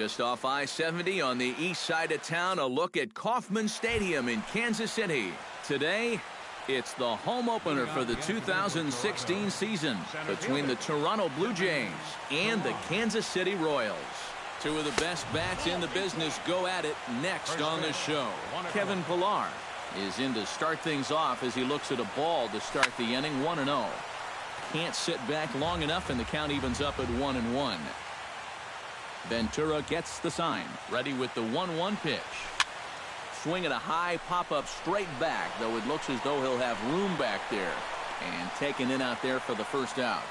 Just off I-70 on the east side of town, a look at Kauffman Stadium in Kansas City. Today, it's the home opener for the 2016 season between the Toronto Blue Jays and the Kansas City Royals. Two of the best bats in the business go at it next on the show. Kevin Pillar is in to start things off as he looks at a ball to start the inning, 1-0. Can't sit back long enough, and the count evens up at 1-1. Ventura gets the sign, ready with the 1-1 pitch. Swinging a high pop-up straight back, though it looks as though he'll have room back there. And taken in out there for the first out.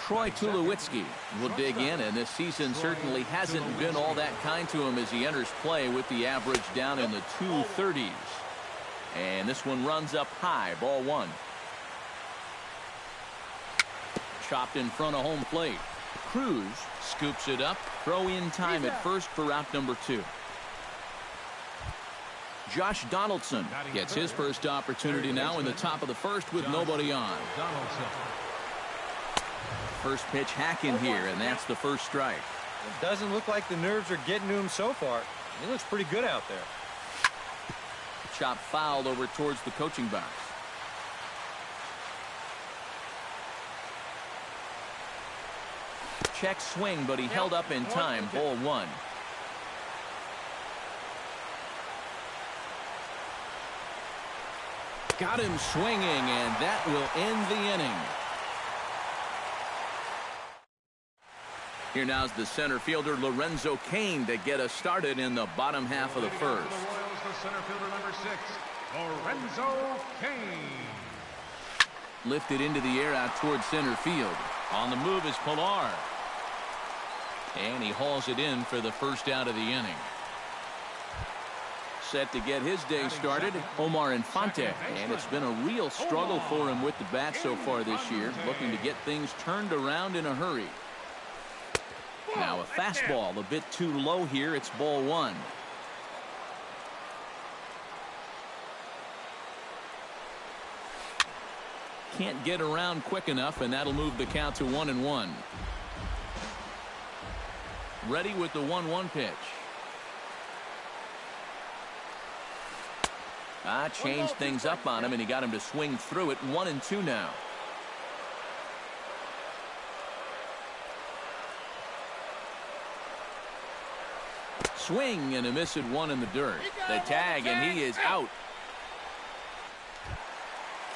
Troy Tulowitzki will dig in, and this season certainly hasn't been all that kind to him as he enters play with the average down in the 230s. And this one runs up high, ball one. Chopped in front of home plate. Cruz scoops it up. Throw in time at first for out number 2. Josh Donaldson gets his first opportunity now in the top of the first with nobody on. First pitch hacking here, and that's the first strike. It doesn't look like the nerves are getting to him so far. He looks pretty good out there. Chop fouled over towards the coaching box. Check swing, but he held up in time. Ball one. Got him swinging, and that will end the inning. Here now's the center fielder Lorenzo Cain to get us started in the bottom half of the first. The center fielder number 6, Lorenzo Cain. Lifted into the air out towards center field. On the move is Pillar. And he hauls it in for the first out of the inning. Set to get his day started, Omar Infante. And it's been a real struggle for him with the bat so far this year, looking to get things turned around in a hurry. Now a fastball a bit too low here. It's ball one. Can't get around quick enough, and that'll move the count to 1-1. Ready with the 1-1 pitch. Changed things up on him, and he got him to swing through it. 1-2 now. Swing and a miss at one in the dirt. The tag, and he is out.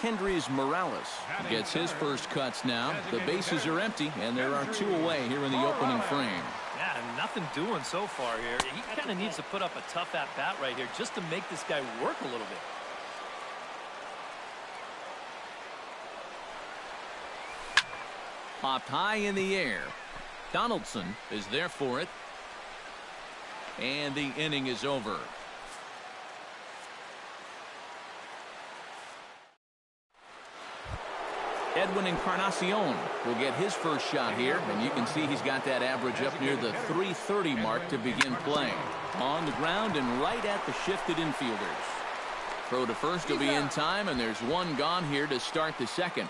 Kendrys Morales gets his first cuts now. The bases are empty, and there are 2 away here in the opening frame. Yeah, nothing doing so far here. He kind of needs to put up a tough at-bat right here just to make this guy work a little bit. Popped high in the air. Donaldson is there for it. And the inning is over. Edwin Encarnacion will get his first shot here, and you can see he's got that average up near the 330 mark to begin play. On the ground and right at the shifted infielders. Throw to first will be in time, and there's one gone here to start the second.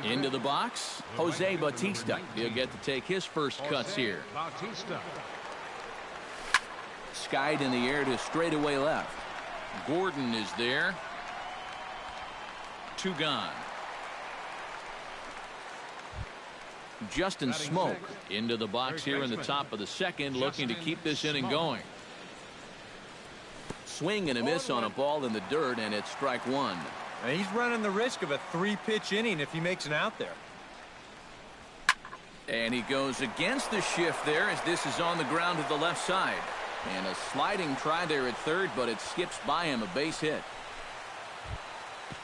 Into the box, Jose Bautista. He'll get to take his first cuts here. Skied in the air to straightaway left. Gordon is there. 2 gone. Justin Smoke into the box here in the top of the second, looking to keep this inning going. Swing and a miss on a ball in the dirt, and it's strike one. And he's running the risk of a 3-pitch inning if he makes an out there. And he goes against the shift there as this is on the ground to the left side. And a sliding try there at third, but it skips by him, a base hit.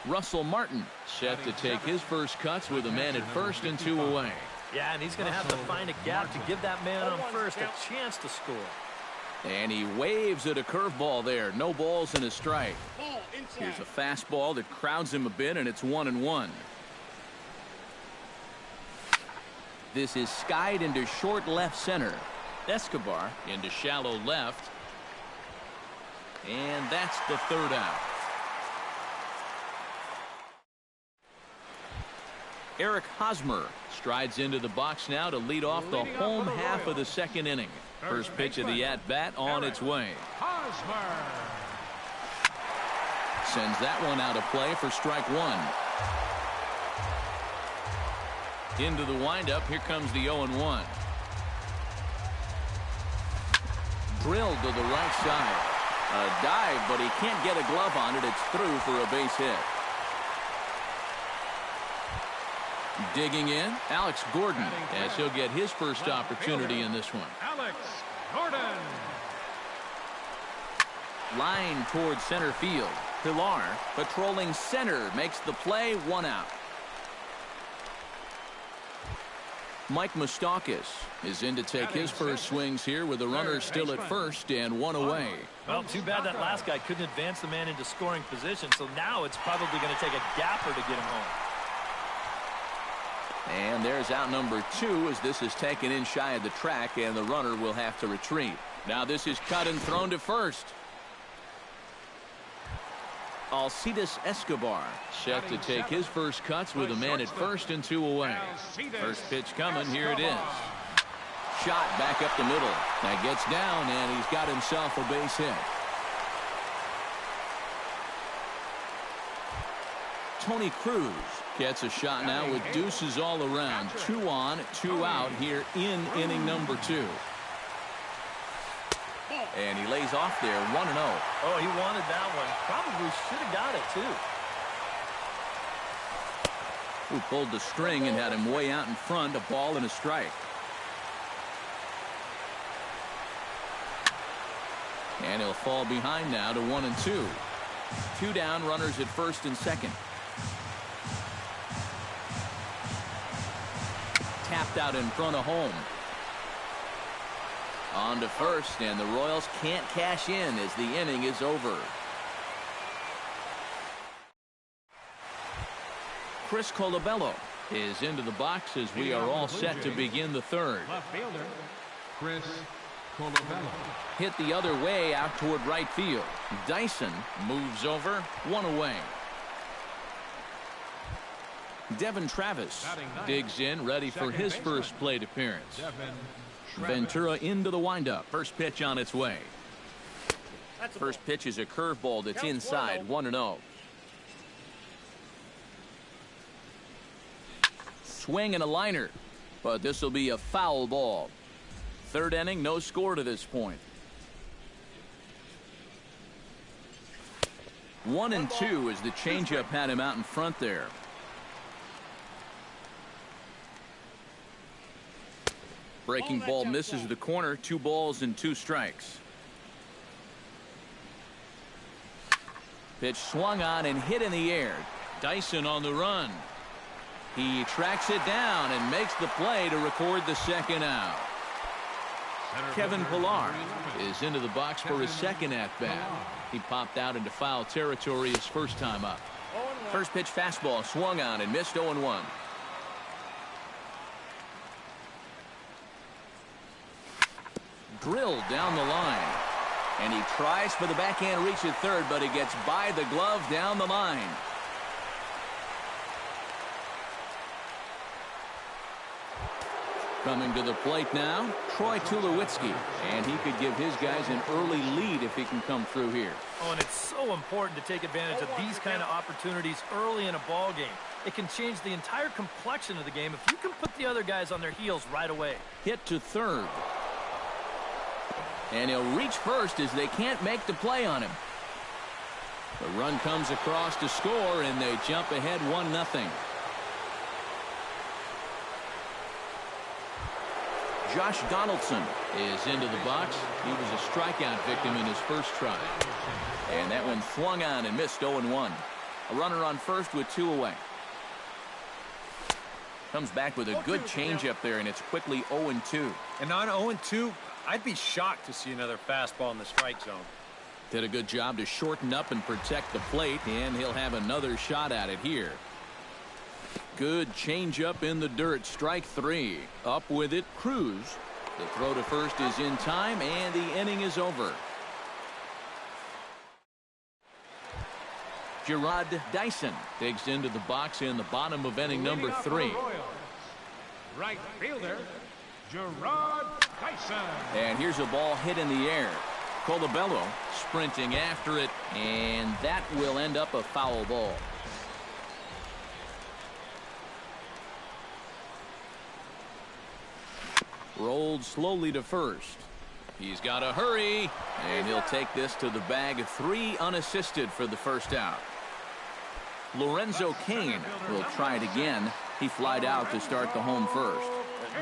Russell Martin set to take his first cuts with a man at first and 2 away. Yeah, and he's going to have to find a gap to give that man on first a chance to score. And he waves at a curveball there. No balls and a strike. Here's a fastball that crowds him a bit, and it's 1-1. This is skied into short left center. Escobar into shallow left. And that's the third out. Eric Hosmer strides into the box now to lead off the home half of the second inning. First pitch of the at-bat on its way. Hosmer sends that one out of play for strike one. Into the windup. Here comes the 0-1. Drilled to the right side. A dive, but he can't get a glove on it. It's through for a base hit. Digging in, Alex Gordon, as he'll get his first opportunity in this one. Alex Gordon. Line towards center field. Pilar patrolling center makes the play, one out. Mike Moustakas is in to take his first swings here with the runner still at first and one away. Well, too bad that last guy couldn't advance the man into scoring position, so now it's probably going to take a gapper to get him home. And there's out number 2 as this is taken in shy of the track, and the runner will have to retreat. Now this is cut and thrown to first. Alcides Escobar set to take his first cuts with a man at first and 2 away. First pitch coming. Here it is. Shot back up the middle. That gets down, and he's got himself a base hit. Tony Cruz gets a shot now with deuces all around. 2 on, 2 out here in inning number 2. And he lays off there, 1-0. Oh, he wanted that one. Probably should have got it, too. Who pulled the string and had him way out in front, a ball and a strike. And he'll fall behind now to 1-2. 2 down, runners at first and second. Tapped out in front of home. On to first, and the Royals can't cash in as the inning is over. Chris Colabello is into the box as we are all set to begin the third. Left fielder Chris Colabello. Hit the other way out toward right field. Dyson moves over, 1 away. Devin Travis digs in, ready for his first plate appearance. Ventura into the windup. First pitch on its way. First pitch is a curveball that's inside, 1-0. Swing and a liner, but this will be a foul ball. Third inning, no score to this point. 1-2 as the changeup had him out in front there. Breaking ball misses the corner. 2 balls and 2 strikes. Pitch swung on and hit in the air. Dyson on the run. He tracks it down and makes the play to record the second out. Kevin Pilar is into the box for his second at-bat. He popped out into foul territory his first time up. First pitch fastball swung on and missed, 0-1. Drilled down the line, and he tries for the backhand reach at third, but he gets by the glove down the line. Coming to the plate now, Troy Tulowitzki, and he could give his guys an early lead if he can come through here. Oh, and it's so important to take advantage of these kind of opportunities early in a ball game. It can change the entire complexion of the game if you can put the other guys on their heels right away. Hit to third. And he'll reach first as they can't make the play on him. The run comes across to score, and they jump ahead 1-0. Josh Donaldson is into the box. He was a strikeout victim in his first try. And that one swung on and missed, 0-1. A runner on first with 2 away. Comes back with a good changeup there, and it's quickly 0-2. And on 0-2, I'd be shocked to see another fastball in the strike zone. Did a good job to shorten up and protect the plate, and he'll have another shot at it here. Good changeup in the dirt. Strike 3. Up with it, Cruz. The throw to first is in time, and the inning is over. Gerard Dyson digs into the box in the bottom of inning number 3. Right fielder, Gerard Dyson. And here's a ball hit in the air. Colabello sprinting after it, and that will end up a foul ball. Rolled slowly to first. He's got to hurry, and he'll take this to the bag. 3 unassisted for the first out. Lorenzo Cain will try it again. He flied out to start the home first.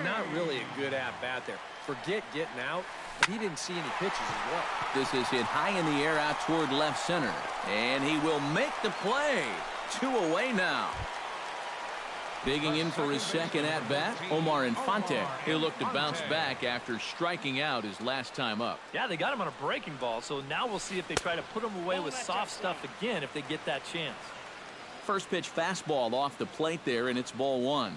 Not really a good at-bat there. Forget getting out, but he didn't see any pitches as well. This is hit high in the air out toward left center, and he will make the play. 2 away now. Digging in for his second at-bat, Omar Infante. He'll look to bounce back after striking out his last time up. Yeah, they got him on a breaking ball, so now we'll see if they try to put him away with soft stuff again if they get that chance. First pitch fastball off the plate there, and it's ball 1.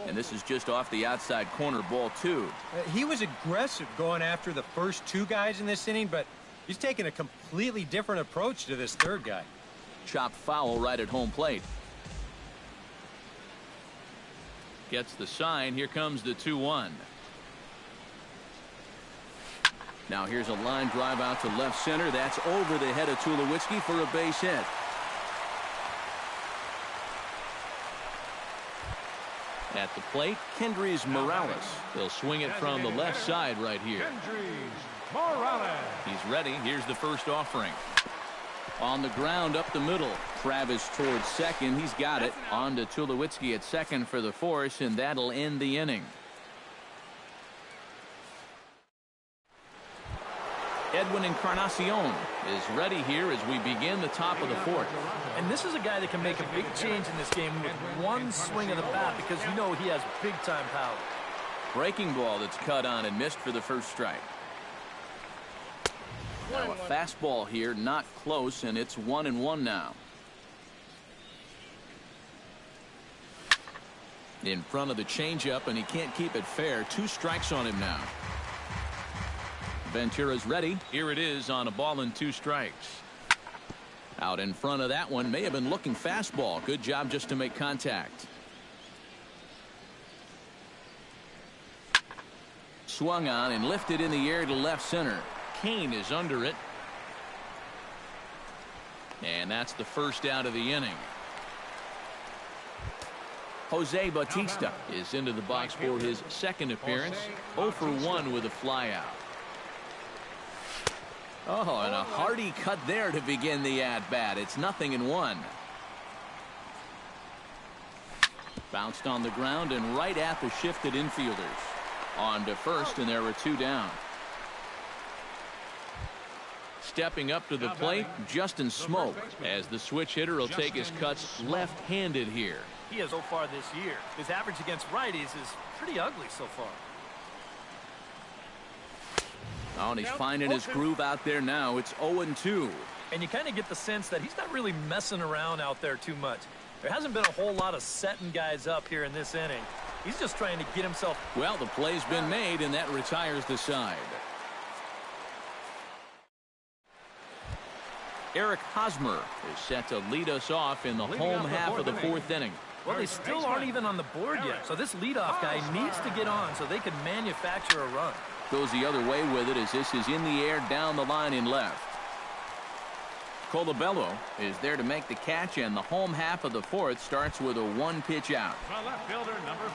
And this is just off the outside corner, ball 2. He was aggressive going after the first 2 guys in this inning, but he's taking a completely different approach to this third guy. Chopped foul right at home plate. Gets the sign. Here comes the 2-1. Now here's a line drive out to left center. That's over the head of Tulowitzki for a base hit. At the plate, Kendrys Morales. They'll swing it from the left side right here. Kendrys Morales. He's ready. Here's the first offering. On the ground up the middle. Travis towards second. He's got it. On to Tulowitzki at second for the force, and that'll end the inning. Edwin Encarnacion is ready here as we begin the top of the 4th. And this is a guy that can make a big change in this game with one swing of the bat because you know he has big-time power. Breaking ball that's cut on and missed for the first strike. Now a fastball here, not close, and it's 1-1 now. In front of the changeup, and he can't keep it fair. 2 strikes on him now. Ventura's ready. Here it is on a ball and 2 strikes. Out in front of that one, may have been looking fastball. Good job just to make contact. Swung on and lifted in the air to left center. Cain is under it. And that's the first out of the inning. Jose Bautista is into the box for his second appearance. 0 for 1 with a flyout. Oh, and a hearty cut there to begin the at-bat. It's 0-1. Bounced on the ground and right at the shifted infielders. On to first, and there are 2 down. Stepping up to the plate, Justin Smoke, as the switch hitter will take his cuts left-handed here. He has so far this year. His average against righties is pretty ugly so far. Oh, and he's finding his groove out there now. It's 0-2. And you kind of get the sense that he's not really messing around out there too much. There hasn't been a whole lot of setting guys up here in this inning. He's just trying to get himself. Well, the play's been made, and that retires the side. Eric Hosmer is set to lead us off in the home half of the 4th inning. Well, they still aren't even on the board yet, so this leadoff guy needs to get on so they can manufacture a run. Goes the other way with it as this is in the air down the line in left. Colabello is there to make the catch, and the home half of the 4th starts with a 1-pitch out.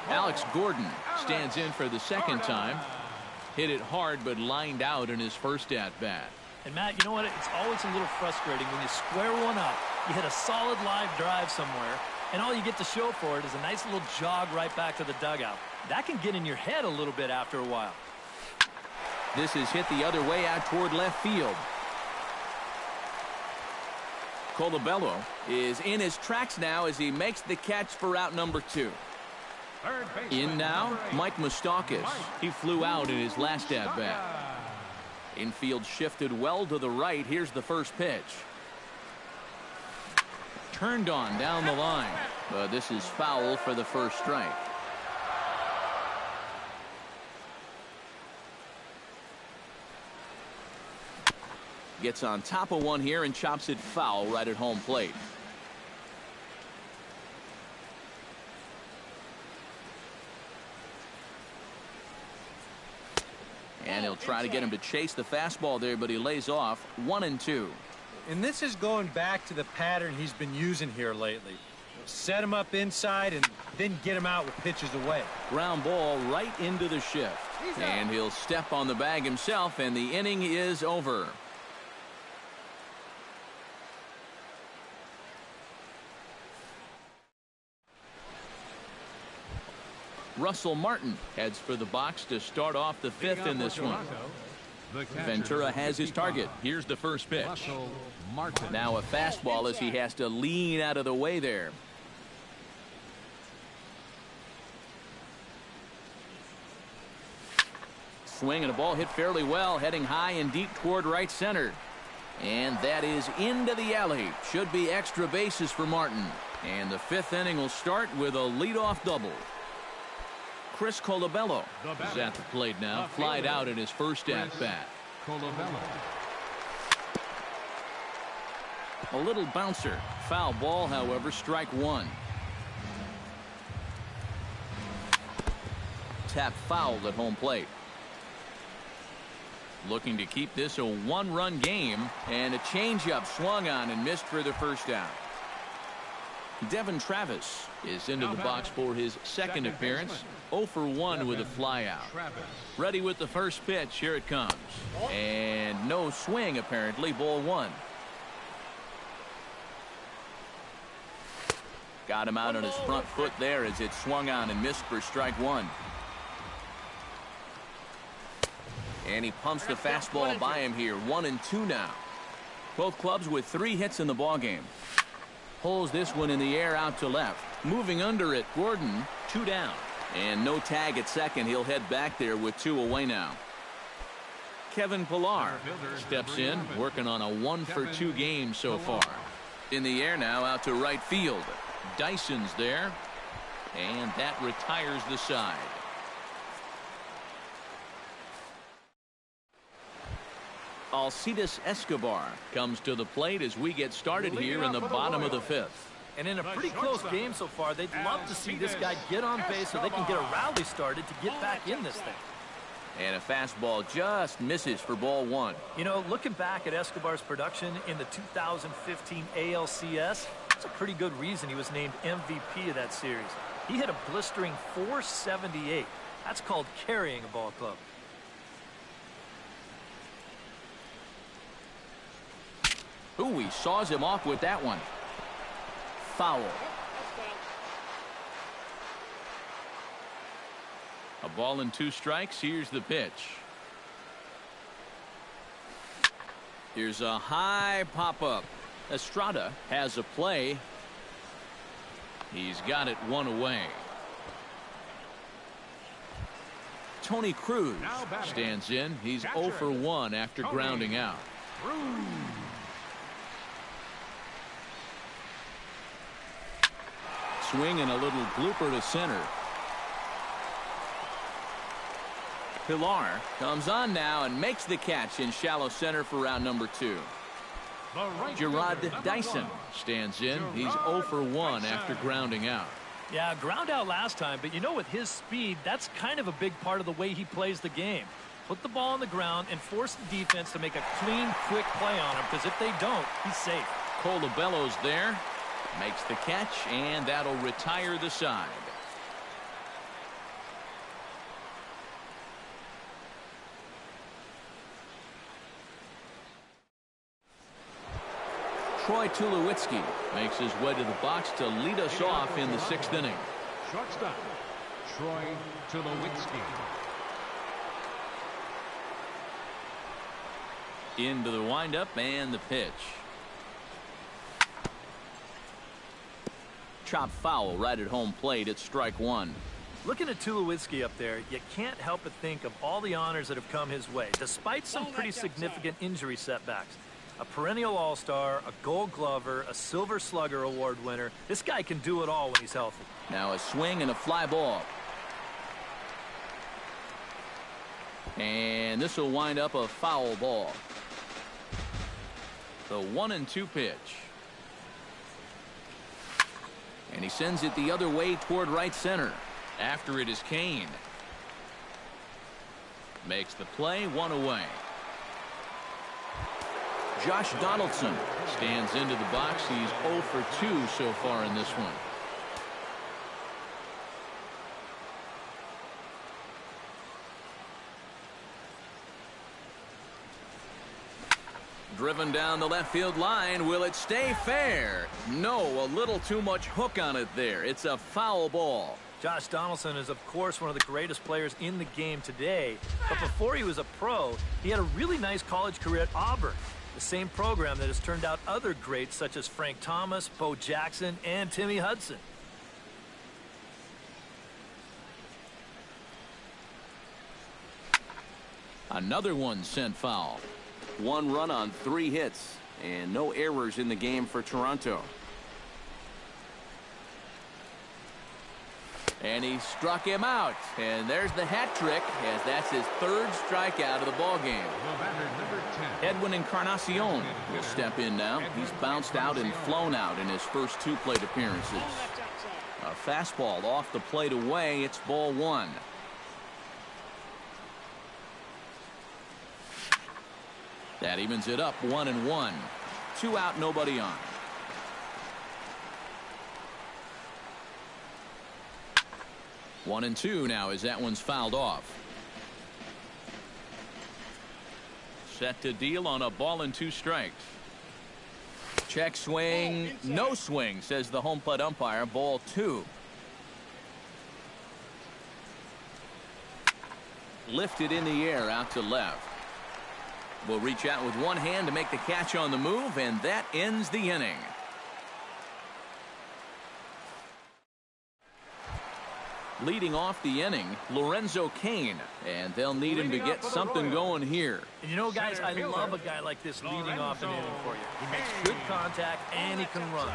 Alex Gordon stands in for the second time. Hit it hard but lined out in his first at-bat. And Matt, you know what? It's always a little frustrating when you square one up, you hit a solid live drive somewhere, and all you get to show for it is a nice little jog right back to the dugout. That can get in your head a little bit after a while. This is hit the other way out toward left field. Colabello is in his tracks now as he makes the catch for out number 2. In now, Mike Moustakas. He flew out in his last at-bat. Infield shifted well to the right. Here's the first pitch. Turned on down the line, but this is foul for the first strike. gets on top of one here and chops it foul right at home plate. And he'll try to get him to chase the fastball there, but he lays off 1-2. And this is going back to the pattern he's been using here lately. Set him up inside and then get him out with pitches away. Ground ball right into the shift. And he'll step on the bag himself, and the inning is over. Russell Martin heads for the box to start off the fifth in this one. Ventura has his target. Here's the first pitch. Now a fastball as he has to lean out of the way there. Swing and a ball hit fairly well, heading high and deep toward right center. And that is into the alley. Should be extra bases for Martin. And the fifth inning will start with a leadoff double. Chris Colabello is at the plate now. Flied out in his first at-bat. A little bouncer. Foul ball, however, strike one. Tap fouled at home plate. Looking to keep this a one-run game, and a changeup swung on and missed for the first out. Devin Travis is into the box for his second appearance. 0 for 1 with a flyout. Ready with the first pitch. Here it comes. And no swing, apparently. Ball one. Got him out on his front foot there as it swung on and missed for strike one. And he pumps the fastball by him here. 1-2 now. Both clubs with 3 hits in the ballgame. Pulls this one in the air out to left. Moving under it, Gordon, 2 down. And no tag at second. He'll head back there with 2 away now. Kevin Pillar steps in, working on a 1 for 2 game so far. In the air now, out to right field. Dyson's there, and that retires the side. Alcides Escobar comes to the plate as we get started here in the bottom of the fifth. And in a pretty close game so far, they'd love to see this guy get on base so they can get a rally started to get back in this thing. And a fastball just misses for ball one. You know, looking back at Escobar's production in the 2015 ALCS, that's a pretty good reason he was named MVP of that series. He hit a blistering .478. That's called carrying a ball club. Ooh, he saws him off with that one. Foul. A ball and 2 strikes. Here's the pitch. Here's a high pop-up. Estrada has a play. He's got it 1 away. Tony Cruz stands in. He's 0 for 1 after grounding out. Swing and a little blooper to center. Pillar comes on now and makes the catch in shallow center for round number 2. Gerard Dyson stands in. He's 0 for 1 after grounding out. Yeah, ground out last time, but you know, with his speed, that's kind of a big part of the way he plays the game. Put the ball on the ground and force the defense to make a clean, quick play on him, because if they don't, he's safe. Colabello's there. Makes the catch, and that'll retire the side. Troy Tulowitzki makes his way to the box to lead us off in the 6th inning. Shortstop, Troy Tulowitzki. Into the windup and the pitch. Chop foul right at home plate. It's strike one. Looking at Tulowitzki up there, you can't help but think of all the honors that have come his way, despite some pretty significant injury setbacks. A perennial all-star, a gold glover, a silver slugger award winner. This guy can do it all when he's healthy. Now a swing and a fly ball. And this will wind up a foul ball. The 1-2 pitch. And he sends it the other way toward right center. After it is Kane. Makes the play, 1 away. Josh Donaldson stands into the box. He's 0 for 2 so far in this one. Driven down the left field line. Will it stay fair? No, a little too much hook on it there. It's a foul ball. Josh Donaldson is, of course, one of the greatest players in the game today. But before he was a pro, he had a really nice college career at Auburn, the same program that has turned out other greats such as Frank Thomas, Bo Jackson, and Timmy Hudson. Another one sent foul. 1 run on 3 hits, and no errors in the game for Toronto. And he struck him out, and there's the hat trick, as that's his 3rd strikeout of the ball game. Edwin Encarnacion will step in now. He's bounced out and flown out in his first 2 plate appearances. A fastball off the plate away. It's ball 1. That evens it up, 1-1. 2 out, nobody on. 1-2 now as that one's fouled off. Set to deal on a ball and 2 strikes. Check swing, no swing, says the home plate umpire. Ball 2. Lifted in the air out to left. Will reach out with one hand to make the catch on the move, and that ends the inning. Leading off the inning, Lorenzo Kane, and they'll need him to get something going here. And you know, guys, I love a guy like this leading off an inning for you. He makes good contact, and he can run.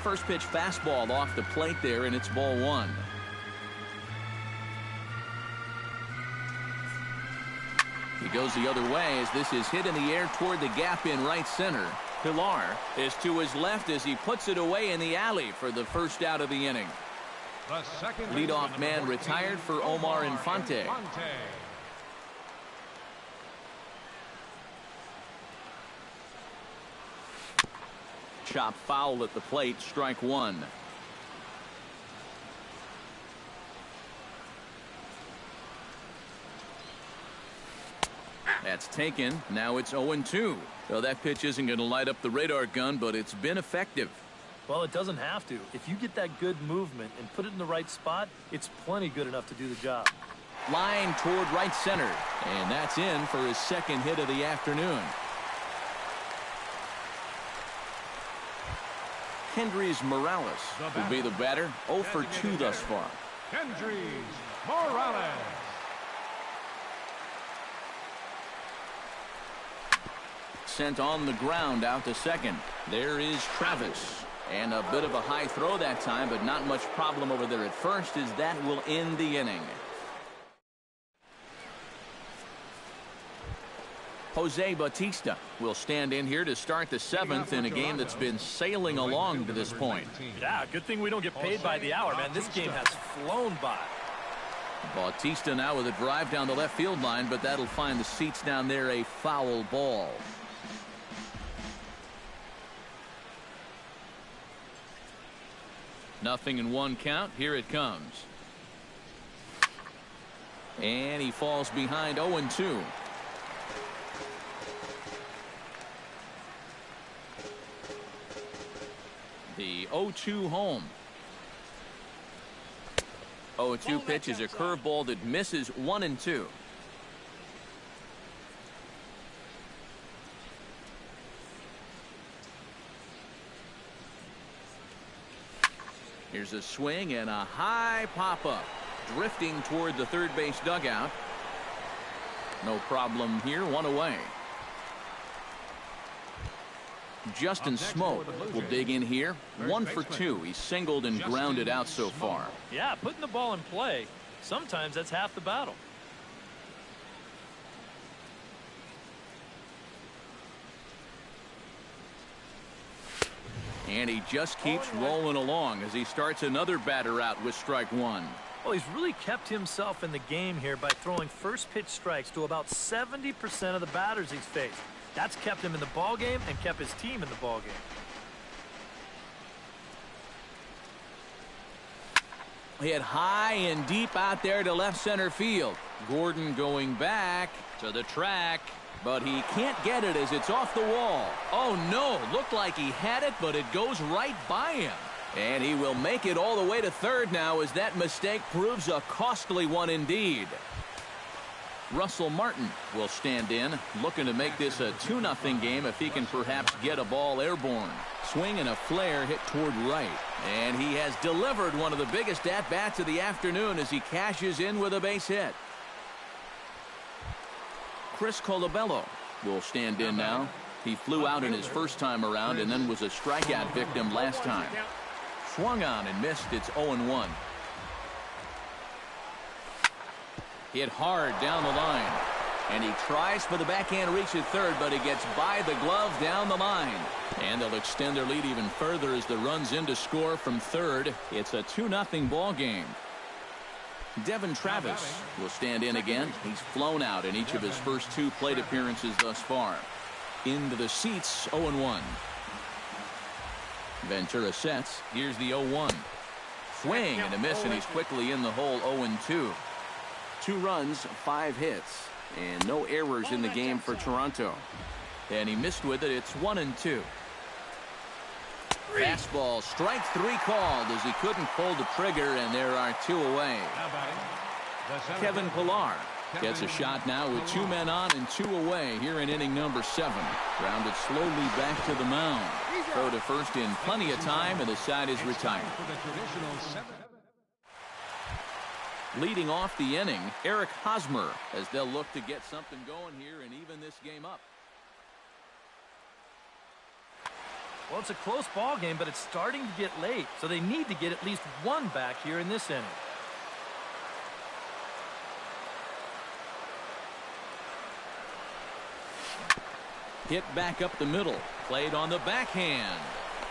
First pitch fastball off the plate there, and it's ball 1. He goes the other way as this is hit in the air toward the gap in right center. Pilar is to his left as he puts it away in the alley for the first out of the inning. Leadoff man retired for Omar Infante. Chop foul at the plate, strike 1. That's taken. Now it's 0-2. So that pitch isn't going to light up the radar gun, but it's been effective. Well, it doesn't have to. If you get that good movement and put it in the right spot, it's plenty good enough to do the job. Line toward right center, and that's in for his 2nd hit of the afternoon. Kendrys Morales will be the batter. 0 for 2 thus far. Kendrys Morales. Sent on the ground out to second. There is Travis. And a bit of a high throw that time, but not much problem over there at first, as that will end the inning. Jose Bautista will stand in here to start the 7th in a game that's been sailing along to this point. Yeah, good thing we don't get paid by the hour, man. This game has flown by. Bautista now with a drive down the left field line, but that'll find the seats down there a foul ball. Nothing in 1 count. Here it comes. And he falls behind 0-2. The 0-2 home. 0-2 pitch is a curveball that misses 1-2. Here's a swing and a high pop-up. Drifting toward the third base dugout. No problem here. 1 away. Justin Smoke will dig in here. 1 for 2. He's singled and grounded out so far. Yeah, putting the ball in play, sometimes that's half the battle. And he just keeps rolling along as he starts another batter out with strike one. Well, he's really kept himself in the game here by throwing first pitch strikes to about 70% of the batters he's faced. That's kept him in the ballgame and kept his team in the ballgame. Hit high and deep out there to left center field. Gordon going back to the track, but he can't get it as it's off the wall. Oh no, looked like he had it, but it goes right by him. And he will make it all the way to third now as that mistake proves a costly one indeed. Russell Martin will stand in, looking to make this a 2-0 game if he can perhaps get a ball airborne. Swing and a flare hit toward right. And he has delivered one of the biggest at-bats of the afternoon as he cashes in with a base hit. Chris Colabello will stand in now. He flew out in his first time around and then was a strikeout victim last time. Swung on and missed. It's 0-1. Hit hard down the line. And he tries for the backhand reach at third, but he gets by the glove down the line. And they'll extend their lead even further as the runs in to score from third. It's a 2-0 ball game. Devin Travis will stand in again. He's flown out in each of his first 2 plate appearances thus far. Into the seats, 0-1. Ventura sets. Here's the 0-1. Swing and a miss, and he's quickly in the hole, 0-2. 2 runs, 5 hits, and no errors in the game for Toronto. And he missed with it. It's 1-2. Fastball, strike 3 called as he couldn't pull the trigger, and there are 2 away. Kevin Pillar gets a shot now with 2 men on and 2 away here in inning number 7. Grounded slowly back to the mound. Throw to first in plenty of time, and the side is retired. Leading off the inning, Eric Hosmer, as they'll look to get something going here and even this game up. Well, it's a close ball game, but it's starting to get late, so they need to get at least 1 back here in this inning. Hit back up the middle, played on the backhand,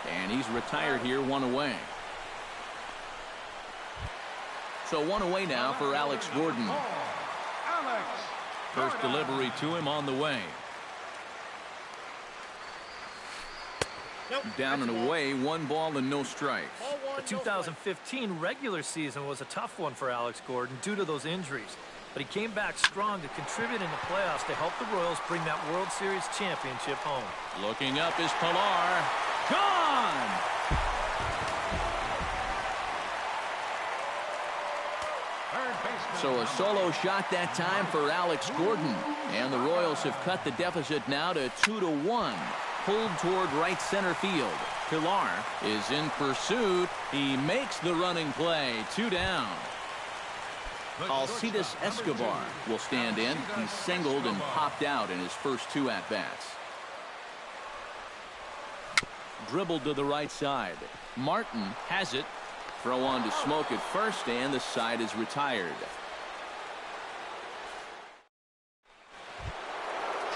and he's retired here, 1 away. So 1 away now for Alex Gordon. First delivery to him on the way. Down and away, 1 ball and no strikes. The 2015 regular season was a tough one for Alex Gordon due to those injuries. But he came back strong to contribute in the playoffs to help the Royals bring that World Series championship home. Looking up is Pillar. Gone! So a solo shot that time for Alex Gordon. And the Royals have cut the deficit now to 2-1. Pulled toward right center field. Pillar is in pursuit. He makes the running play. 2 down. Alcides Escobar will stand in. He singled and popped out in his first 2 at-bats. Dribbled to the right side. Martin has it. Throw on to Smoke at first, and the side is retired.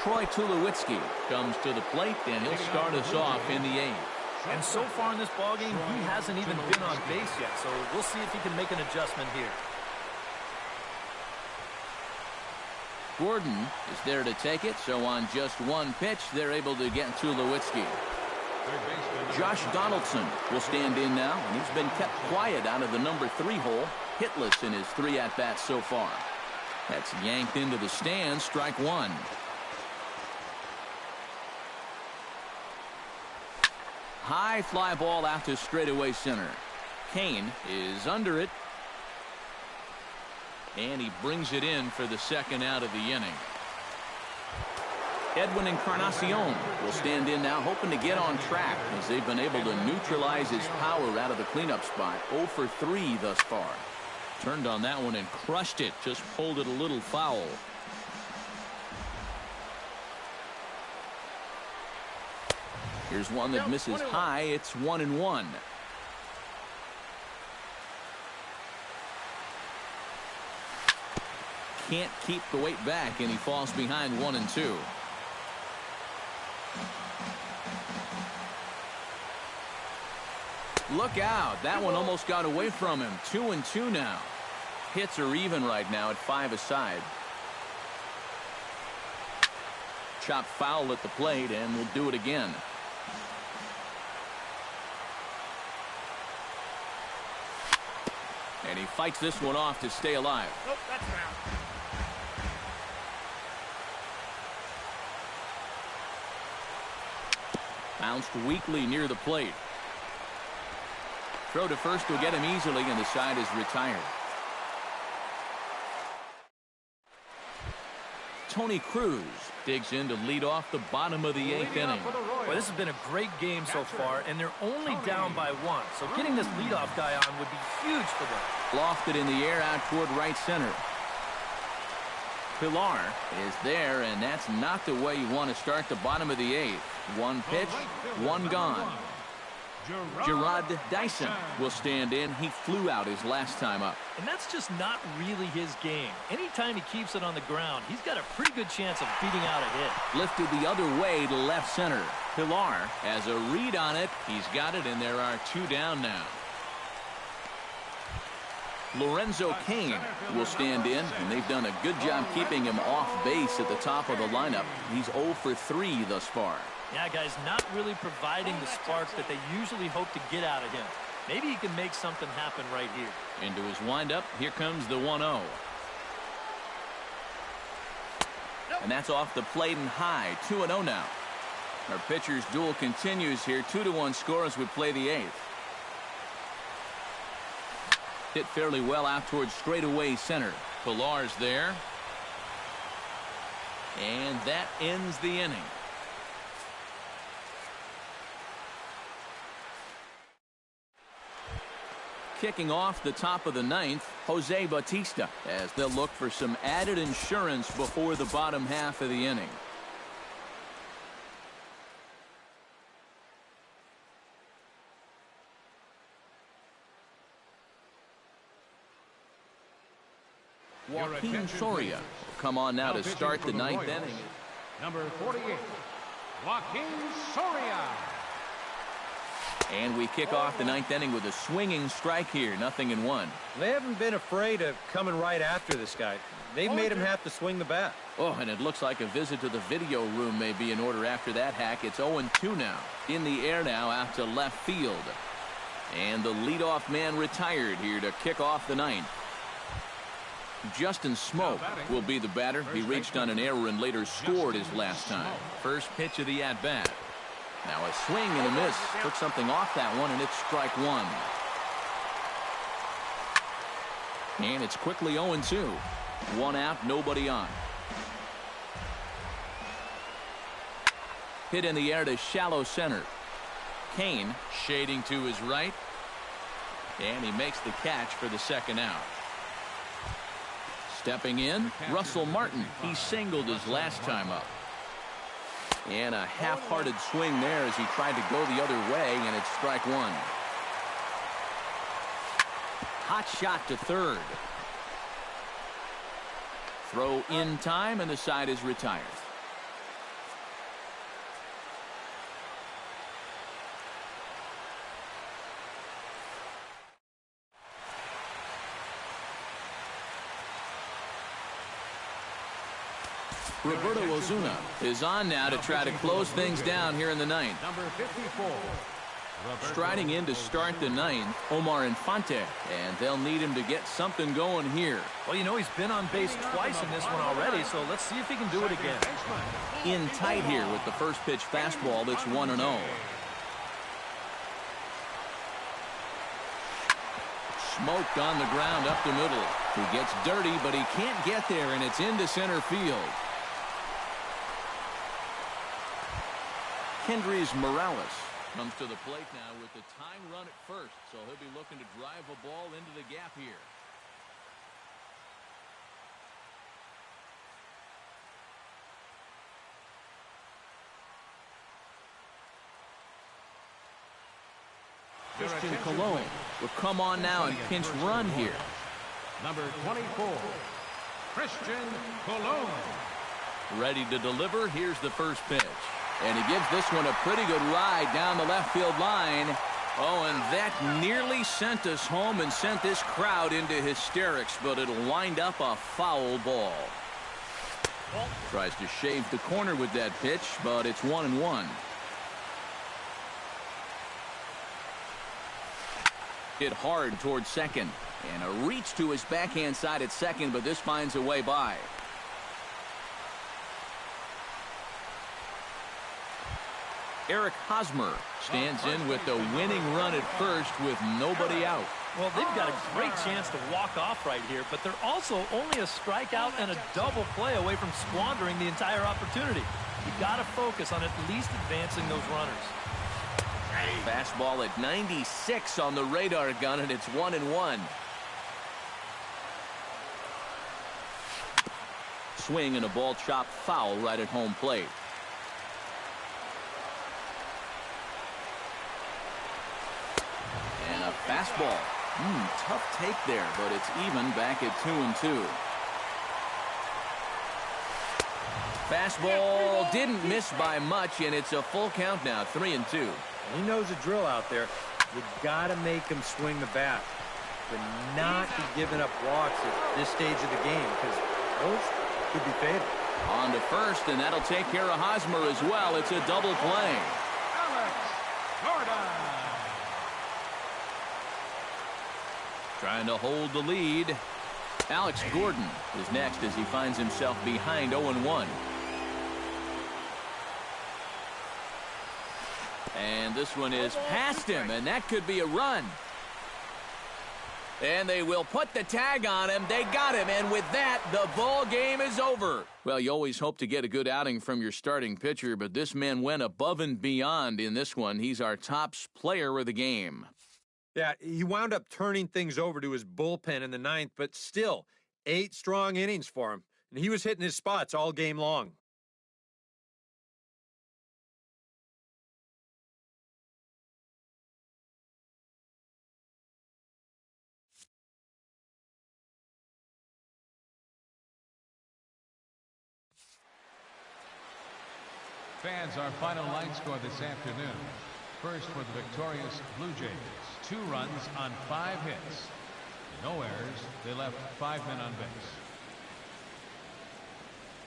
Troy Tulowitzki comes to the plate, and he'll start us off in the 8th. And so far in this ballgame, he hasn't even been on base yet, so we'll see if he can make an adjustment here. Gordon is there to take it, so on just 1 pitch, they're able to get Tulowitzki. Josh Donaldson will stand in now, and he's been kept quiet out of the number 3 hole, hitless in his 3 at-bats so far. That's yanked into the stands, strike 1. High fly ball out to straightaway center. Kane is under it. And he brings it in for the 2nd out of the inning. Edwin Encarnacion will stand in now, hoping to get on track as they've been able to neutralize his power out of the cleanup spot. 0 for 3 thus far. Turned on that one and crushed it. Just pulled it a little foul. Here's one that misses high. It's 1-1. Can't keep the weight back, and he falls behind 1-2. Look out. That one almost got away from him. 2-2 now. Hits are even right now at 5 aside. Chopped foul at the plate, and we'll do it again. And he fights this one off to stay alive. Nope, that's foul. Bounced weakly near the plate. Throw to first will get him easily, and the side is retired. Tony Cruz digs in to lead off the bottom of the 8th inning. Well, this has been a great game so far, and they're only down by 1. So getting this leadoff guy on would be huge for them. Lofted in the air out toward right center. Pilar is there, and that's not the way you want to start the bottom of the 8th. One pitch, one gone. Gerard Dyson will stand in. He flew out his last time up. And that's just not really his game. Anytime he keeps it on the ground, he's got a pretty good chance of beating out a hit. Lifted the other way to left center. Pilar has a read on it. He's got it, and there are 2 down now. Lorenzo Cain will stand in, and they've done a good job keeping him off base at the top of the lineup. He's 0 for 3 thus far. Yeah, guys, not really providing the spark that they usually hope to get out of him. Maybe he can make something happen right here. Into his windup, here comes the 1-0. And that's off the plate and high. 2-0 now. Our pitcher's duel continues here. 2-1 score as we play the 8th. Hit fairly well out towards straightaway center. Pilar's there. And that ends the inning. Kicking off the top of the 9th, Jose Bautista, as they'll look for some added insurance before the bottom half of the inning. Joaquin Soria will come on now to start the 9th inning. Number 48, Joaquin Soria. And we kick off the 9th inning with a swinging strike here. 0-1. They haven't been afraid of coming right after this guy. They've made him have to swing the bat. Oh, and it looks like a visit to the video room may be in order after that hack. It's 0-2 now. In the air now out to left field. And the leadoff man retired here to kick off the 9th. Justin Smoke will be the batter. He reached on an error and later scored his last time. First pitch of the at-bat. Now a swing and a miss. Took something off that one, and it's strike 1. And it's quickly 0-2. 1 out, nobody on. Hit in the air to shallow center. Cain shading to his right. And he makes the catch for the 2nd out. Stepping in, Russell Martin. He singled his last time up. And a half-hearted swing there as he tried to go the other way, and it's strike 1. Hot shot to third. Throw in time, and the side is retired. Roberto Ozuna is on now to try to close things down here in the 9th. Number 54. Striding in to start the 9th, Omar Infante, and they'll need him to get something going here. Well, you know, he's been on base twice in this one already, so let's see if he can do it again. In tight here with the first pitch fastball. That's 1-0. Smoked on the ground up the middle. He gets dirty, but he can't get there, and it's into center field. Kendrys Morales comes to the plate now with the time run at first, so he'll be looking to drive a ball into the gap here. Christian Colon will come on now and pinch run here. Number 24, Christian Colon. Ready to deliver. Here's the first pitch. And he gives this one a pretty good ride down the left field line. Oh, and that nearly sent us home and sent this crowd into hysterics, but it'll wind up a foul ball. Tries to shave the corner with that pitch, but it's 1-1. Hit hard towards second, and a reach to his backhand side at second, but this finds a way by. Eric Hosmer stands in with the winning run at first with nobody out. Well, they've got a great chance to walk off right here, but they're also only a strikeout and a double play away from squandering the entire opportunity. You've got to focus on at least advancing those runners. Fastball at 96 on the radar gun, and it's 1-1. Swing and a ball chopped foul right at home plate. And a fastball. Tough take there, but it's even back at 2-2. Fastball didn't miss by much, and it's a full count now, 3-2. He knows the drill out there. You got to make him swing the bat, but not be giving up walks at this stage of the game, because those could be fatal. On to first, and that'll take care of Hosmer as well. It's a double play. Trying to hold the lead. Alex Gordon is next as he finds himself behind 0-1. And this one is past him, and that could be a run. And they will put the tag on him. They got him, and with that, the ball game is over. Well, you always hope to get a good outing from your starting pitcher, but this man went above and beyond in this one. He's our top player of the game. Yeah, he wound up turning things over to his bullpen in the ninth, but still, 8 strong innings for him. And he was hitting his spots all game long. Fans, our final line score this afternoon. First for the victorious Blue Jays, 2 runs on 5 hits. No errors. They left 5 men on base.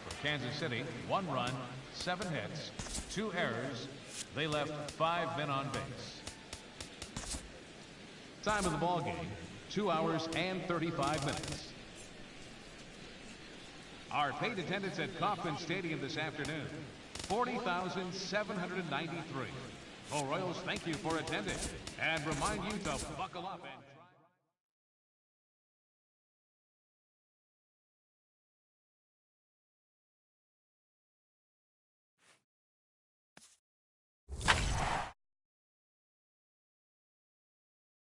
For Kansas City, 1 run, 7 hits, 2 errors. They left 5 men on base. Time of the ball game, 2 hours and 35 minutes. Our paid attendance at Kauffman Stadium this afternoon, 40,793. Go Royals, thank you for attending, and remind you to buckle up and